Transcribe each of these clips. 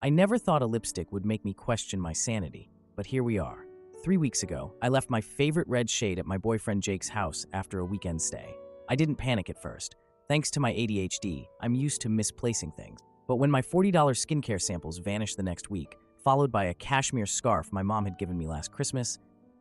I never thought a lipstick would make me question my sanity, but here we are. 3 weeks ago, I left my favorite red shade at my boyfriend Jake's house after a weekend stay. I didn't panic at first. Thanks to my ADHD, I'm used to misplacing things. But when my $40 skincare samples vanished the next week, followed by a cashmere scarf my mom had given me last Christmas,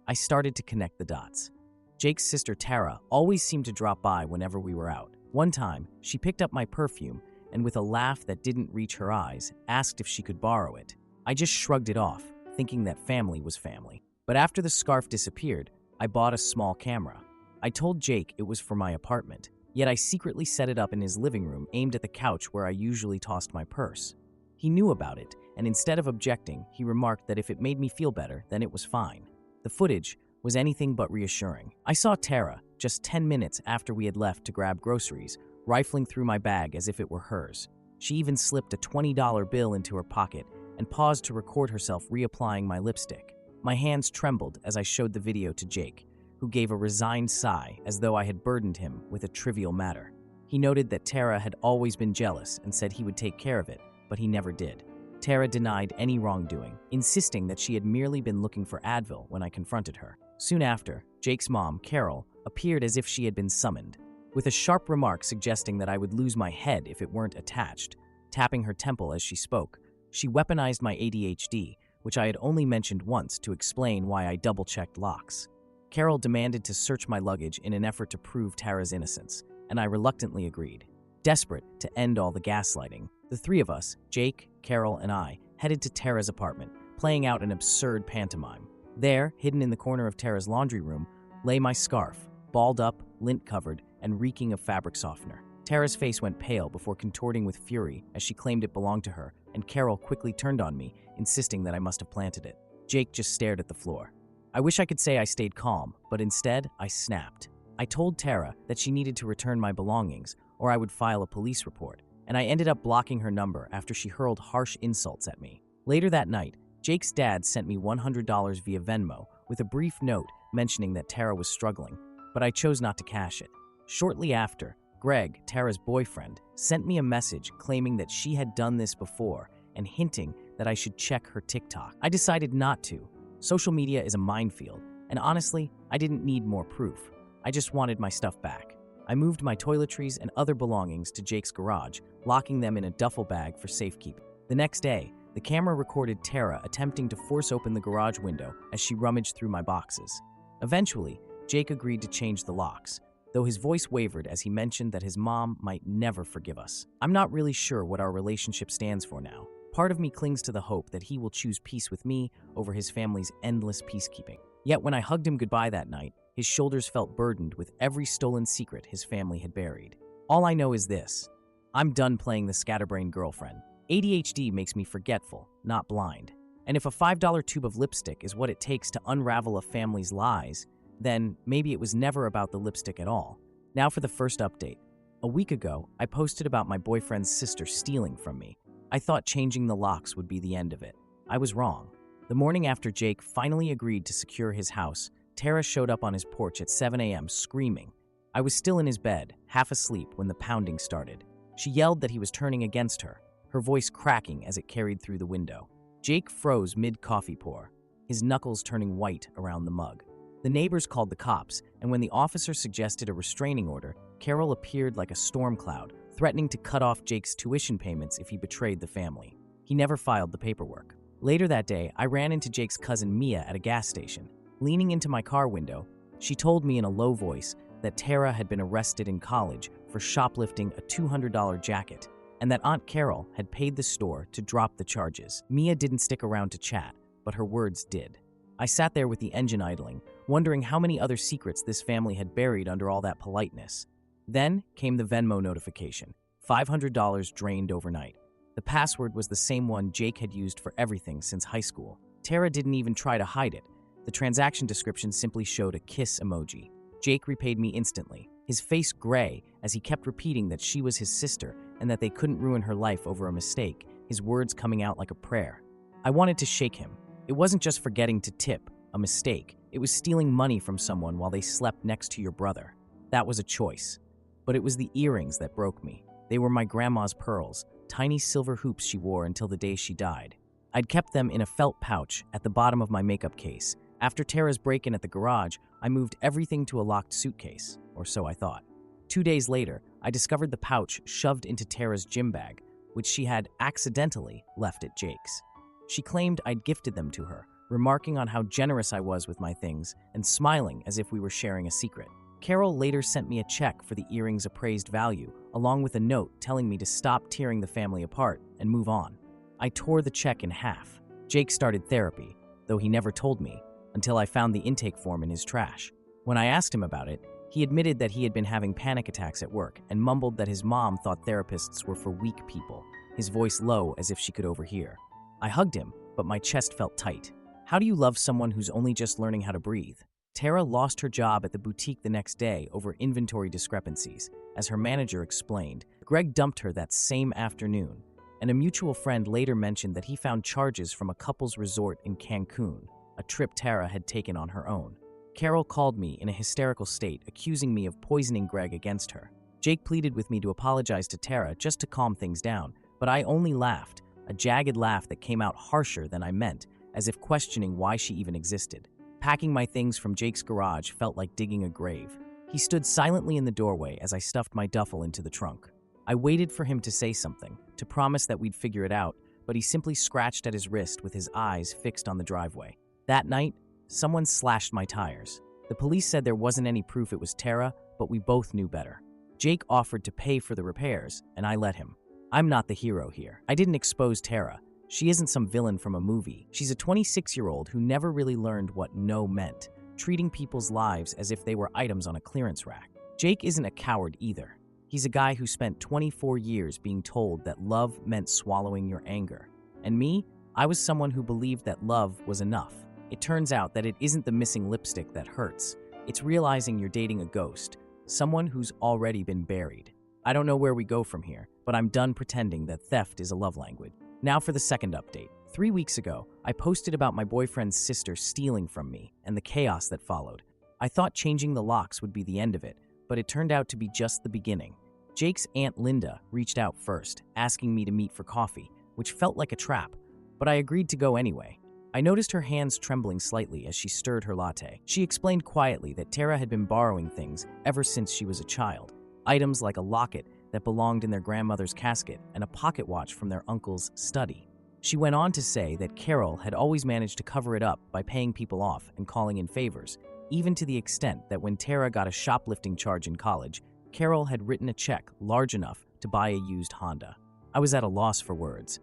I started to connect the dots. Jake's sister Tara always seemed to drop by whenever we were out. One time, she picked up my perfume and with a laugh that didn't reach her eyes, asked if she could borrow it. I just shrugged it off, thinking that family was family. But after the scarf disappeared, I bought a small camera. I told Jake it was for my apartment, yet I secretly set it up in his living room aimed at the couch where I usually tossed my purse. He knew about it, and instead of objecting, he remarked that if it made me feel better, then it was fine. The footage was anything but reassuring. I saw Tara, just 10 minutes after we had left to grab groceries, rifling through my bag as if it were hers. She even slipped a $20 bill into her pocket and paused to record herself reapplying my lipstick. My hands trembled as I showed the video to Jake, who gave a resigned sigh as though I had burdened him with a trivial matter. He noted that Tara had always been jealous and said he would take care of it, but he never did. Tara denied any wrongdoing, insisting that she had merely been looking for Advil when I confronted her. Soon after, Jake's mom, Carol, appeared as if she had been summoned, with a sharp remark suggesting that I would lose my head if it weren't attached. Tapping her temple as she spoke, she weaponized my ADHD, which I had only mentioned once to explain why I double-checked locks. Carol demanded to search my luggage in an effort to prove Tara's innocence, and I reluctantly agreed. Desperate to end all the gaslighting, the three of us, Jake, Carol, and I, headed to Tara's apartment, playing out an absurd pantomime. There, hidden in the corner of Tara's laundry room, lay my scarf, balled up, lint-covered, and reeking of fabric softener. Tara's face went pale before contorting with fury as she claimed it belonged to her, and Carol quickly turned on me, insisting that I must have planted it. Jake just stared at the floor. I wish I could say I stayed calm, but instead, I snapped. I told Tara that she needed to return my belongings, or I would file a police report, and I ended up blocking her number after she hurled harsh insults at me. Later that night, Jake's dad sent me $100 via Venmo with a brief note mentioning that Tara was struggling, but I chose not to cash it. Shortly after, Greg, Tara's boyfriend, sent me a message claiming that she had done this before and hinting that I should check her TikTok. I decided not to. Social media is a minefield, and honestly, I didn't need more proof. I just wanted my stuff back. I moved my toiletries and other belongings to Jake's garage, locking them in a duffel bag for safekeeping. The next day, the camera recorded Tara attempting to force open the garage window as she rummaged through my boxes. Eventually, Jake agreed to change the locks, though his voice wavered as he mentioned that his mom might never forgive us. I'm not really sure what our relationship stands for now. Part of me clings to the hope that he will choose peace with me over his family's endless peacekeeping. Yet when I hugged him goodbye that night, his shoulders felt burdened with every stolen secret his family had buried. All I know is this: I'm done playing the scatterbrained girlfriend. ADHD makes me forgetful, not blind. And if a $5 tube of lipstick is what it takes to unravel a family's lies, then maybe it was never about the lipstick at all. Now for the first update. A week ago, I posted about my boyfriend's sister stealing from me. I thought changing the locks would be the end of it. I was wrong. The morning after Jake finally agreed to secure his house, Tara showed up on his porch at 7 a.m. screaming. I was still in his bed, half asleep, when the pounding started. She yelled that he was turning against her, her voice cracking as it carried through the window. Jake froze mid-coffee pour, his knuckles turning white around the mug. The neighbors called the cops, and when the officer suggested a restraining order, Carol appeared like a storm cloud, threatening to cut off Jake's tuition payments if he betrayed the family. He never filed the paperwork. Later that day, I ran into Jake's cousin Mia at a gas station. Leaning into my car window, she told me in a low voice that Tara had been arrested in college for shoplifting a $200 jacket, and that Aunt Carol had paid the store to drop the charges. Mia didn't stick around to chat, but her words did. I sat there with the engine idling, wondering how many other secrets this family had buried under all that politeness. Then came the Venmo notification, $500 drained overnight. The password was the same one Jake had used for everything since high school. Tara didn't even try to hide it. The transaction description simply showed a kiss emoji. Jake repaid me instantly, his face gray as he kept repeating that she was his sister and that they couldn't ruin her life over a mistake, his words coming out like a prayer. I wanted to shake him. It wasn't just forgetting to tip, a mistake. It was stealing money from someone while they slept next to your brother. That was a choice. But it was the earrings that broke me. They were my grandma's pearls, tiny silver hoops she wore until the day she died. I'd kept them in a felt pouch at the bottom of my makeup case. After Tara's break-in at the garage, I moved everything to a locked suitcase, or so I thought. 2 days later, I discovered the pouch shoved into Tara's gym bag, which she had accidentally left at Jake's. She claimed I'd gifted them to her, remarking on how generous I was with my things and smiling as if we were sharing a secret. Carol later sent me a check for the earrings' appraised value, along with a note telling me to stop tearing the family apart and move on. I tore the check in half. Jake started therapy, though he never told me, until I found the intake form in his trash. When I asked him about it, he admitted that he had been having panic attacks at work and mumbled that his mom thought therapists were for weak people, his voice low as if she could overhear. I hugged him, but my chest felt tight. How do you love someone who's only just learning how to breathe? Tara lost her job at the boutique the next day over inventory discrepancies. As her manager explained, Greg dumped her that same afternoon, and a mutual friend later mentioned that he found charges from a couple's resort in Cancun, a trip Tara had taken on her own. Carol called me in a hysterical state, accusing me of poisoning Greg against her. Jake pleaded with me to apologize to Tara just to calm things down, but I only laughed, a jagged laugh that came out harsher than I meant, as if questioning why she even existed. Packing my things from Jake's garage felt like digging a grave. He stood silently in the doorway as I stuffed my duffel into the trunk. I waited for him to say something, to promise that we'd figure it out, but he simply scratched at his wrist with his eyes fixed on the driveway. That night, someone slashed my tires. The police said there wasn't any proof it was Tara, but we both knew better. Jake offered to pay for the repairs, and I let him. I'm not the hero here. I didn't expose Tara. She isn't some villain from a movie. She's a 26-year-old who never really learned what no meant, treating people's lives as if they were items on a clearance rack. Jake isn't a coward either. He's a guy who spent 24 years being told that love meant swallowing your anger. And me, I was someone who believed that love was enough. It turns out that it isn't the missing lipstick that hurts. It's realizing you're dating a ghost, someone who's already been buried. I don't know where we go from here, but I'm done pretending that theft is a love language. Now for the second update. 3 weeks ago, I posted about my boyfriend's sister stealing from me and the chaos that followed. I thought changing the locks would be the end of it, but it turned out to be just the beginning. Jake's Aunt Linda reached out first, asking me to meet for coffee, which felt like a trap, but I agreed to go anyway. I noticed her hands trembling slightly as she stirred her latte. She explained quietly that Tara had been borrowing things ever since she was a child. Items like a locket that belonged in their grandmother's casket and a pocket watch from their uncle's study. She went on to say that Carol had always managed to cover it up by paying people off and calling in favors, even to the extent that when Tara got a shoplifting charge in college, Carol had written a check large enough to buy a used Honda. I was at a loss for words,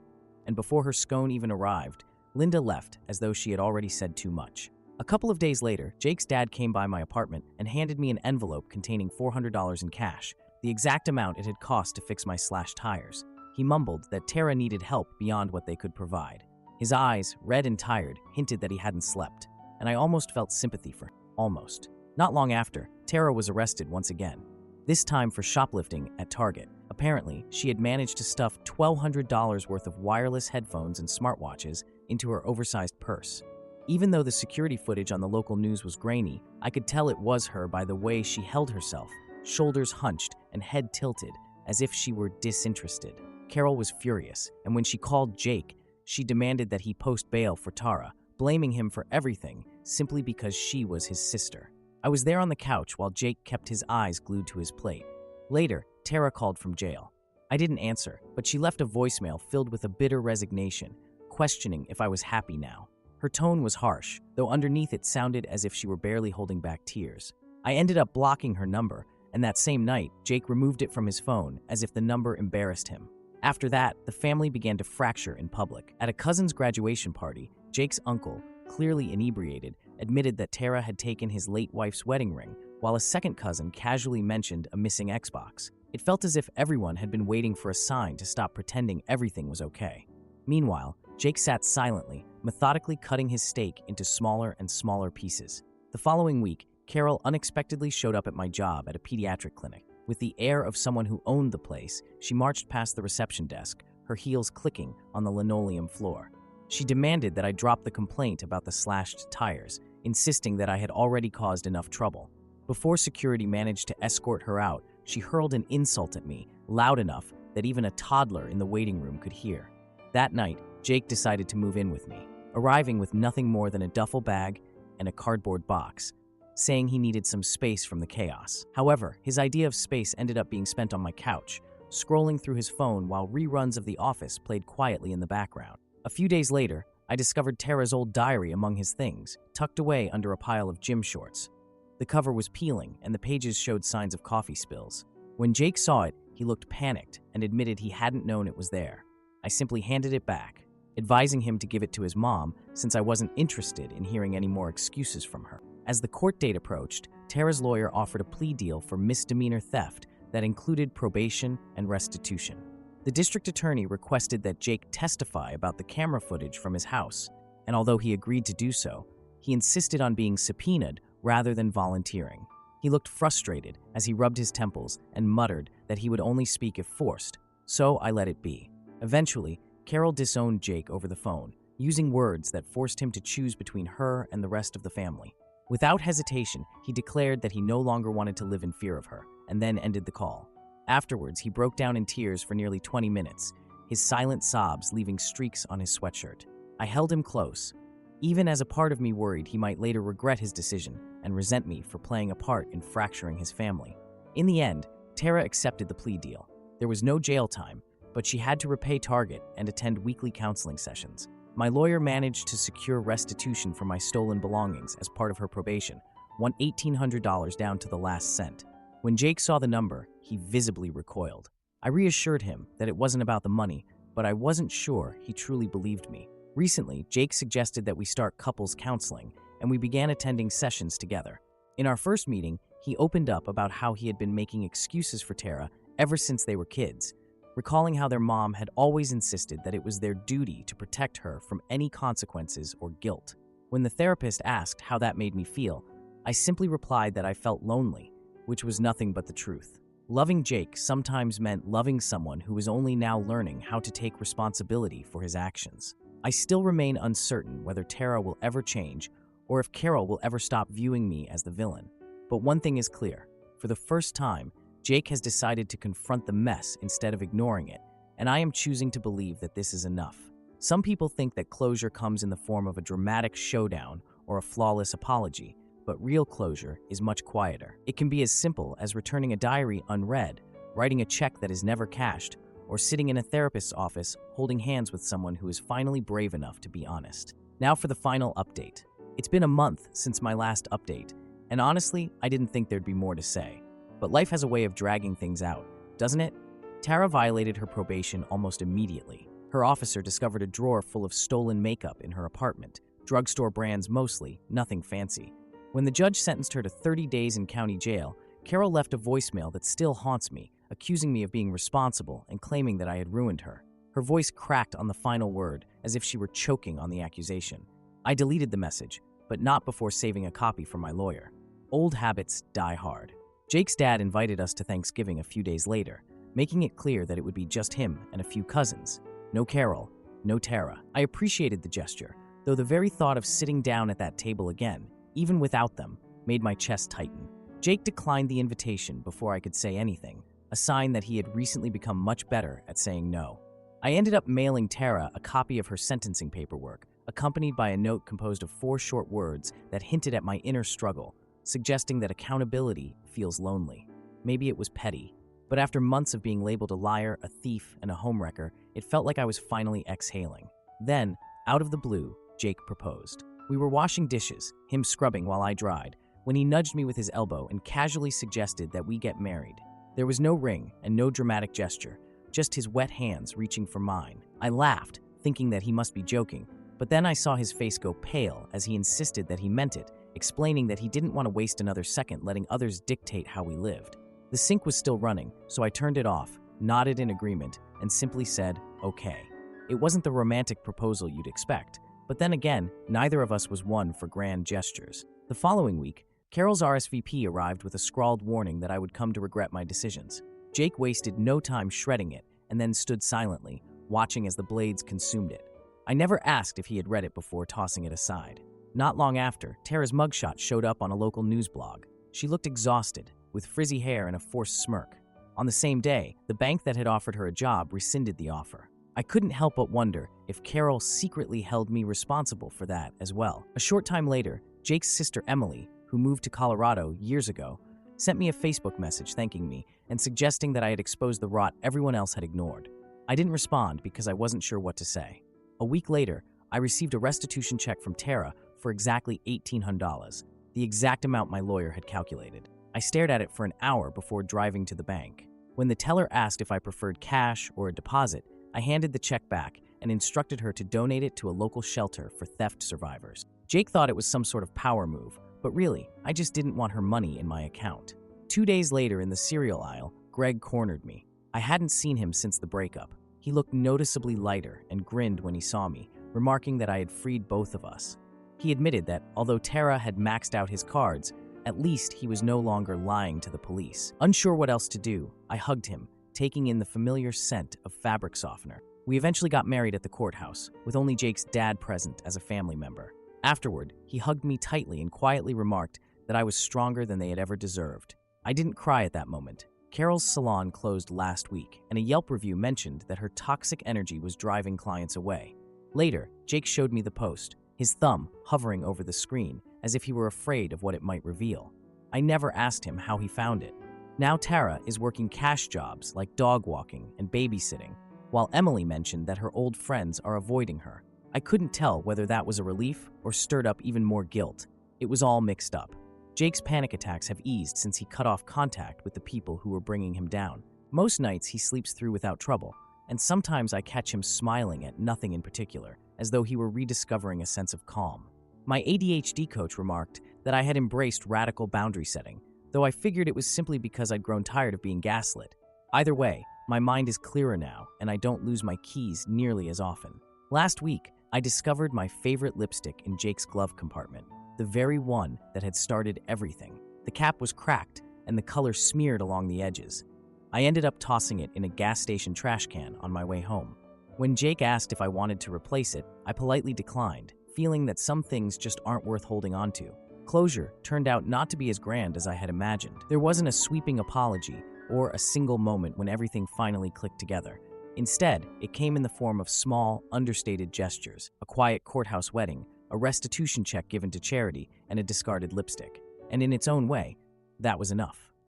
and before her scone even arrived, Linda left as though she had already said too much. A couple of days later, Jake's dad came by my apartment and handed me an envelope containing $400 in cash, the exact amount it had cost to fix my slashed tires. He mumbled that Tara needed help beyond what they could provide. His eyes, red and tired, hinted that he hadn't slept, and I almost felt sympathy for him. Almost. Not long after, Tara was arrested once again, this time for shoplifting at Target. Apparently, she had managed to stuff $1,200 worth of wireless headphones and smartwatches into her oversized purse. Even though the security footage on the local news was grainy, I could tell it was her by the way she held herself, shoulders hunched and head tilted, as if she were disinterested. Carol was furious, and when she called Jake, she demanded that he post bail for Tara, blaming him for everything simply because she was his sister. I was there on the couch while Jake kept his eyes glued to his plate. Later, Tara called from jail. I didn't answer, but she left a voicemail filled with a bitter resignation, questioning if I was happy now. Her tone was harsh, though underneath it sounded as if she were barely holding back tears. I ended up blocking her number, and that same night, Jake removed it from his phone as if the number embarrassed him. After that, the family began to fracture in public. At a cousin's graduation party, Jake's uncle, clearly inebriated, admitted that Tara had taken his late wife's wedding ring, while a second cousin casually mentioned a missing Xbox. It felt as if everyone had been waiting for a sign to stop pretending everything was okay. Meanwhile, Jake sat silently, methodically cutting his steak into smaller and smaller pieces. The following week, Carol unexpectedly showed up at my job at a pediatric clinic. With the air of someone who owned the place, she marched past the reception desk, her heels clicking on the linoleum floor. She demanded that I drop the complaint about the slashed tires, insisting that I had already caused enough trouble. Before security managed to escort her out, she hurled an insult at me, loud enough that even a toddler in the waiting room could hear. That night, Jake decided to move in with me, arriving with nothing more than a duffel bag and a cardboard box, saying he needed some space from the chaos. However, his idea of space ended up being spent on my couch, scrolling through his phone while reruns of The Office played quietly in the background. A few days later, I discovered Tara's old diary among his things, tucked away under a pile of gym shorts. The cover was peeling, and the pages showed signs of coffee spills. When Jake saw it, he looked panicked and admitted he hadn't known it was there. I simply handed it back, advising him to give it to his mom since I wasn't interested in hearing any more excuses from her. As the court date approached, Tara's lawyer offered a plea deal for misdemeanor theft that included probation and restitution. The district attorney requested that Jake testify about the camera footage from his house, and although he agreed to do so, he insisted on being subpoenaed rather than volunteering. He looked frustrated as he rubbed his temples and muttered that he would only speak if forced, so I let it be. Eventually, Carol disowned Jake over the phone, using words that forced him to choose between her and the rest of the family. Without hesitation, he declared that he no longer wanted to live in fear of her, and then ended the call. Afterwards, he broke down in tears for nearly 20 minutes, his silent sobs leaving streaks on his sweatshirt. I held him close, even as a part of me worried he might later regret his decision and resent me for playing a part in fracturing his family. In the end, Tara accepted the plea deal. There was no jail time, but she had to repay Target and attend weekly counseling sessions. My lawyer managed to secure restitution for my stolen belongings as part of her probation, won $1,800 down to the last cent. When Jake saw the number, he visibly recoiled. I reassured him that it wasn't about the money, but I wasn't sure he truly believed me. Recently, Jake suggested that we start couples counseling, and we began attending sessions together. In our first meeting, he opened up about how he had been making excuses for Tara ever since they were kids, recalling how their mom had always insisted that it was their duty to protect her from any consequences or guilt. When the therapist asked how that made me feel, I simply replied that I felt lonely, which was nothing but the truth. Loving Jake sometimes meant loving someone who was only now learning how to take responsibility for his actions. I still remain uncertain whether Tara will ever change or if Carol will ever stop viewing me as the villain. But one thing is clear. For the first time, Jake has decided to confront the mess instead of ignoring it, and I am choosing to believe that this is enough. Some people think that closure comes in the form of a dramatic showdown or a flawless apology, but real closure is much quieter. It can be as simple as returning a diary unread, writing a check that is never cashed, or sitting in a therapist's office holding hands with someone who is finally brave enough to be honest. Now for the final update. It's been a month since my last update, and honestly, I didn't think there'd be more to say. But life has a way of dragging things out, doesn't it? Tara violated her probation almost immediately. Her officer discovered a drawer full of stolen makeup in her apartment, drugstore brands mostly, nothing fancy. When the judge sentenced her to 30 days in county jail, Carol left a voicemail that still haunts me, accusing me of being responsible and claiming that I had ruined her. Her voice cracked on the final word, as if she were choking on the accusation. I deleted the message, but not before saving a copy for my lawyer. Old habits die hard. Jake's dad invited us to Thanksgiving a few days later, making it clear that it would be just him and a few cousins. No Carol, no Tara. I appreciated the gesture, though the very thought of sitting down at that table again, even without them, made my chest tighten. Jake declined the invitation before I could say anything, a sign that he had recently become much better at saying no. I ended up mailing Tara a copy of her sentencing paperwork, accompanied by a note composed of 4 short words that hinted at my inner struggle, suggesting that accountability feels lonely. Maybe it was petty, but after months of being labeled a liar, a thief, and a homewrecker, it felt like I was finally exhaling. Then, out of the blue, Jake proposed. We were washing dishes, him scrubbing while I dried, when he nudged me with his elbow and casually suggested that we get married. There was no ring and no dramatic gesture, just his wet hands reaching for mine. I laughed, thinking that he must be joking, but then I saw his face go pale as he insisted that he meant it, explaining that he didn't want to waste another second letting others dictate how we lived. The sink was still running, so I turned it off, nodded in agreement, and simply said, okay. It wasn't the romantic proposal you'd expect, but then again, neither of us was one for grand gestures. The following week, Carol's RSVP arrived with a scrawled warning that I would come to regret my decisions. Jake wasted no time shredding it and then stood silently, watching as the blades consumed it. I never asked if he had read it before tossing it aside. Not long after, Tara's mugshot showed up on a local news blog. She looked exhausted, with frizzy hair and a forced smirk. On the same day, the bank that had offered her a job rescinded the offer. I couldn't help but wonder if Carol secretly held me responsible for that as well. A short time later, Jake's sister Emily, who moved to Colorado years ago, sent me a Facebook message thanking me and suggesting that I had exposed the rot everyone else had ignored. I didn't respond because I wasn't sure what to say. A week later, I received a restitution check from Tara for exactly $1,800, the exact amount my lawyer had calculated. I stared at it for an hour before driving to the bank. When the teller asked if I preferred cash or a deposit, I handed the check back and instructed her to donate it to a local shelter for theft survivors. Jake thought it was some sort of power move, but really, I just didn't want her money in my account. 2 days later in the cereal aisle, Greg cornered me. I hadn't seen him since the breakup. He looked noticeably lighter and grinned when he saw me, remarking that I had freed both of us. He admitted that, although Tara had maxed out his cards, at least he was no longer lying to the police. Unsure what else to do, I hugged him, taking in the familiar scent of fabric softener. We eventually got married at the courthouse, with only Jake's dad present as a family member. Afterward, he hugged me tightly and quietly remarked that I was stronger than they had ever deserved. I didn't cry at that moment. Carol's salon closed last week, and a Yelp review mentioned that her toxic energy was driving clients away. Later, Jake showed me the post, his thumb hovering over the screen as if he were afraid of what it might reveal. I never asked him how he found it. Now Tara is working cash jobs like dog walking and babysitting, while Emily mentioned that her old friends are avoiding her. I couldn't tell whether that was a relief or stirred up even more guilt. It was all mixed up. Jake's panic attacks have eased since he cut off contact with the people who were bringing him down. Most nights he sleeps through without trouble, and sometimes I catch him smiling at nothing in particular, as though he were rediscovering a sense of calm. My ADHD coach remarked that I had embraced radical boundary setting, though I figured it was simply because I'd grown tired of being gaslit. Either way, my mind is clearer now, and I don't lose my keys nearly as often. Last week, I discovered my favorite lipstick in Jake's glove compartment, the very one that had started everything. The cap was cracked, and the color smeared along the edges. I ended up tossing it in a gas station trash can on my way home. When Jake asked if I wanted to replace it, I politely declined, feeling that some things just aren't worth holding on to. Closure turned out not to be as grand as I had imagined. There wasn't a sweeping apology or a single moment when everything finally clicked together. Instead, it came in the form of small, understated gestures, a quiet courthouse wedding, a restitution check given to charity, and a discarded lipstick. And in its own way, that was enough.